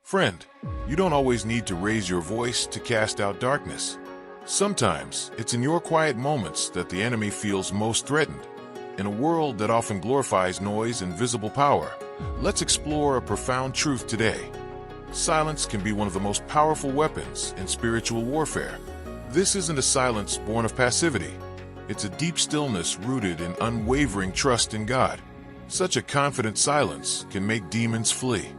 Friend, you don't always need to raise your voice to cast out darkness. Sometimes it's in your quiet moments that the enemy feels most threatened. In a world that often glorifies noise and visible power, let's explore a profound truth today. Silence can be one of the most powerful weapons in spiritual warfare. This isn't a silence born of passivity. It's a deep stillness rooted in unwavering trust in God. Such a confident silence can make demons flee.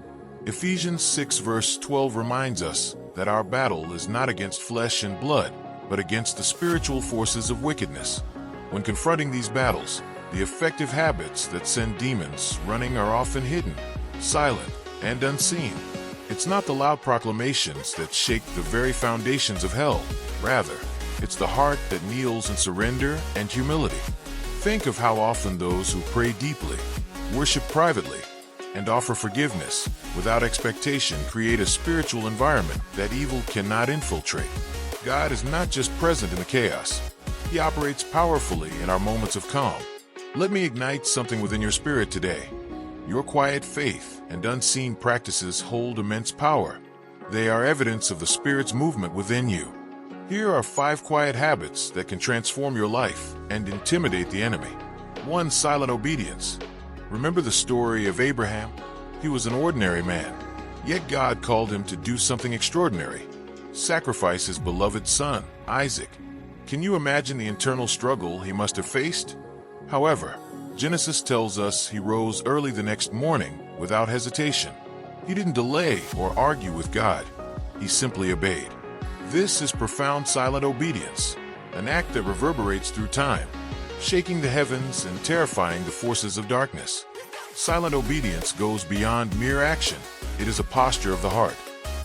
Ephesians 6 verse 12 reminds us that our battle is not against flesh and blood, but against the spiritual forces of wickedness. When confronting these battles, the effective habits that send demons running are often hidden, silent, and unseen. It's not the loud proclamations that shake the very foundations of hell. Rather, it's the heart that kneels in surrender and humility. Think of how often those who pray deeply, worship privately, and offer forgiveness without expectation create a spiritual environment that evil cannot infiltrate. God is not just present in the chaos. He operates powerfully in our moments of calm. Let me ignite something within your spirit today. Your quiet faith and unseen practices hold immense power. They are evidence of the Spirit's movement within you. Here are 5 quiet habits that can transform your life and intimidate the enemy. 1. Silent obedience. Remember the story of Abraham? He was an ordinary man, yet God called him to do something extraordinary. Sacrifice his beloved son, Isaac. Can you imagine the internal struggle he must have faced? However, Genesis tells us he rose early the next morning without hesitation. He didn't delay or argue with God. He simply obeyed. This is profound silent obedience, an act that reverberates through time, shaking the heavens and terrifying the forces of darkness. Silent obedience goes beyond mere action. It is a posture of the heart.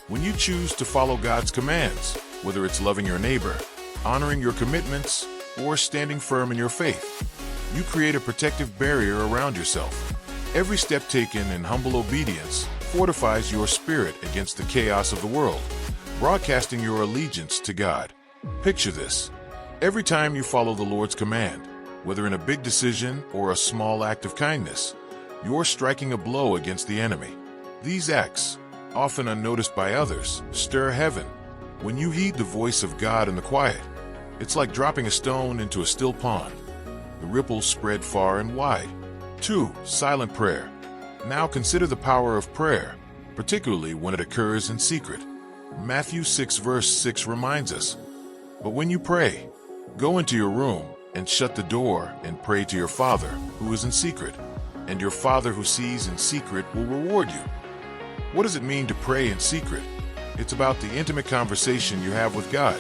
When you choose to follow God's commands, whether it's loving your neighbor, honoring your commitments, or standing firm in your faith, you create a protective barrier around yourself. Every step taken in humble obedience fortifies your spirit against the chaos of the world, broadcasting your allegiance to God. Picture this. Every time you follow the Lord's command, whether in a big decision or a small act of kindness, you're striking a blow against the enemy. These acts, often unnoticed by others, stir heaven. When you heed the voice of God in the quiet, it's like dropping a stone into a still pond. The ripples spread far and wide. 2. Silent prayer. Now consider the power of prayer, particularly when it occurs in secret. Matthew 6 verse 6 reminds us, "But when you pray, go into your room and shut the door and pray to your Father who is in secret, and your Father who sees in secret will reward you." What does it mean to pray in secret? It's about the intimate conversation you have with God,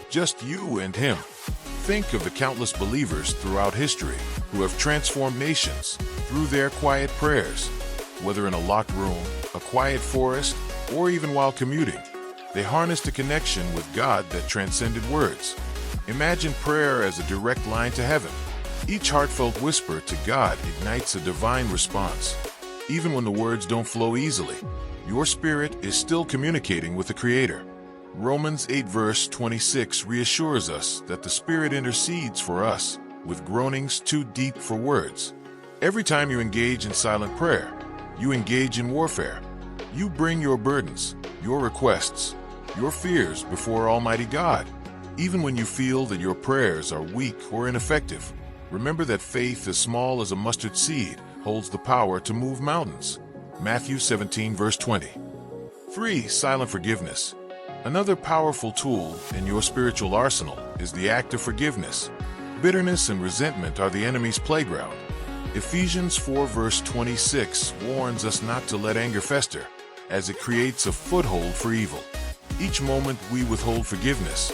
just you and Him. Think of the countless believers throughout history who have transformed nations through their quiet prayers. Whether in a locked room, a quiet forest, or even while commuting, they harnessed a connection with God that transcended words. Imagine prayer as a direct line to heaven. Each heartfelt whisper to God ignites a divine response. Even when the words don't flow easily, your spirit is still communicating with the Creator. Romans 8 verse 26 reassures us that the Spirit intercedes for us with groanings too deep for words. Every time you engage in silent prayer, you engage in warfare. You bring your burdens, your requests, your fears before Almighty God. Even when you feel that your prayers are weak or ineffective, remember that faith as small as a mustard seed holds the power to move mountains. Matthew 17 verse 20. 3. Silent forgiveness. Another powerful tool in your spiritual arsenal is the act of forgiveness. Bitterness and resentment are the enemy's playground. Ephesians 4 verse 26 warns us not to let anger fester, as it creates a foothold for evil. Each moment we withhold forgiveness,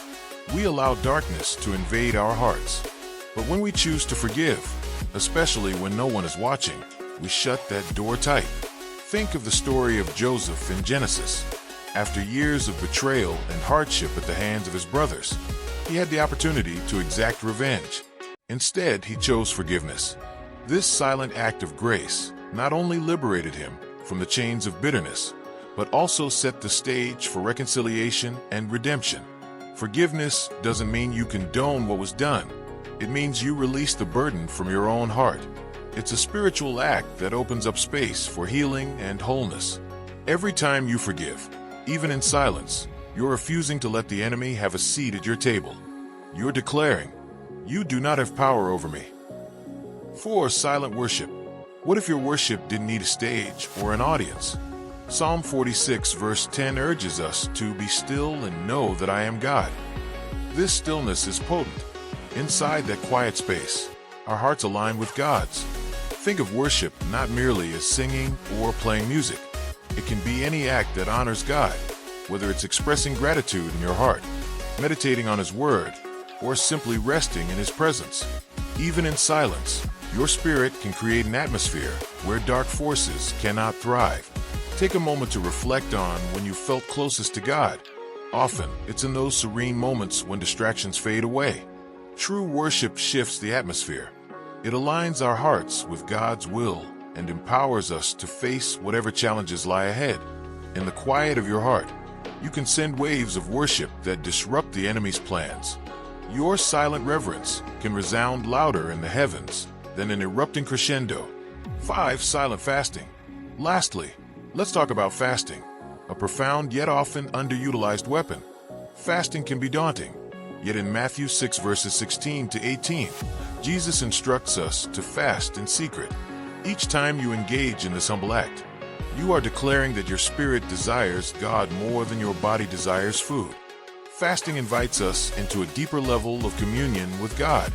we allow darkness to invade our hearts. But when we choose to forgive, especially when no one is watching, we shut that door tight. Think of the story of Joseph in Genesis. After years of betrayal and hardship at the hands of his brothers, he had the opportunity to exact revenge. Instead, he chose forgiveness. This silent act of grace not only liberated him from the chains of bitterness, but also set the stage for reconciliation and redemption. Forgiveness doesn't mean you condone what was done. It means you release the burden from your own heart. It's a spiritual act that opens up space for healing and wholeness. Every time you forgive, even in silence, you're refusing to let the enemy have a seat at your table. You're declaring, "You do not have power over me." 4. Silent worship. What if your worship didn't need a stage or an audience? Psalm 46 verse 10 urges us to be still and know that I am God. This stillness is potent. Inside that quiet space, our hearts align with God's. Think of worship not merely as singing or playing music. It can be any act that honors God, whether it's expressing gratitude in your heart, meditating on His Word, or simply resting in His presence. Even in silence, your spirit can create an atmosphere where dark forces cannot thrive. Take a moment to reflect on when you felt closest to God. Often, it's in those serene moments when distractions fade away. True worship shifts the atmosphere. It aligns our hearts with God's will and empowers us to face whatever challenges lie ahead. In the quiet of your heart, you can send waves of worship that disrupt the enemy's plans. Your silent reverence can resound louder in the heavens than an erupting crescendo. 5. Silent fasting. Lastly, let's talk about fasting, a profound yet often underutilized weapon. Fasting can be daunting, yet in Matthew 6 verses 16 to 18, Jesus instructs us to fast in secret. Each time you engage in this humble act, you are declaring that your spirit desires God more than your body desires food. Fasting invites us into a deeper level of communion with God.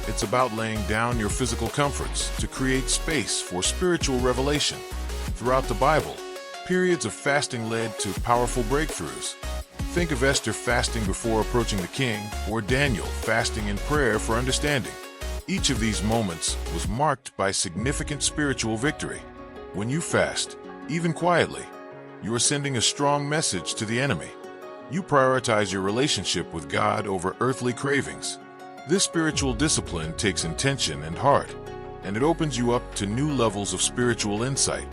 It's about laying down your physical comforts to create space for spiritual revelation. Throughout the Bible, periods of fasting led to powerful breakthroughs. Think of Esther fasting before approaching the king, or Daniel fasting in prayer for understanding. Each of these moments was marked by significant spiritual victory. When you fast, even quietly, you are sending a strong message to the enemy. You prioritize your relationship with God over earthly cravings. This spiritual discipline takes intention and heart, and it opens you up to new levels of spiritual insight.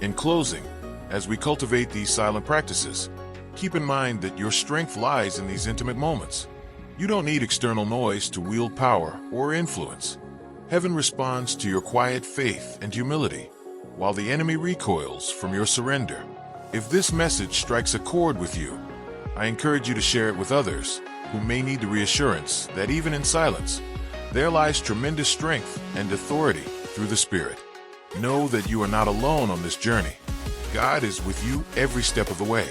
In closing, as we cultivate these silent practices, keep in mind that your strength lies in these intimate moments. You don't need external noise to wield power or influence. Heaven responds to your quiet faith and humility, while the enemy recoils from your surrender. If this message strikes a chord with you, I encourage you to share it with others who may need the reassurance that even in silence, there lies tremendous strength and authority through the Spirit. Know that you are not alone on this journey. God is with you every step of the way.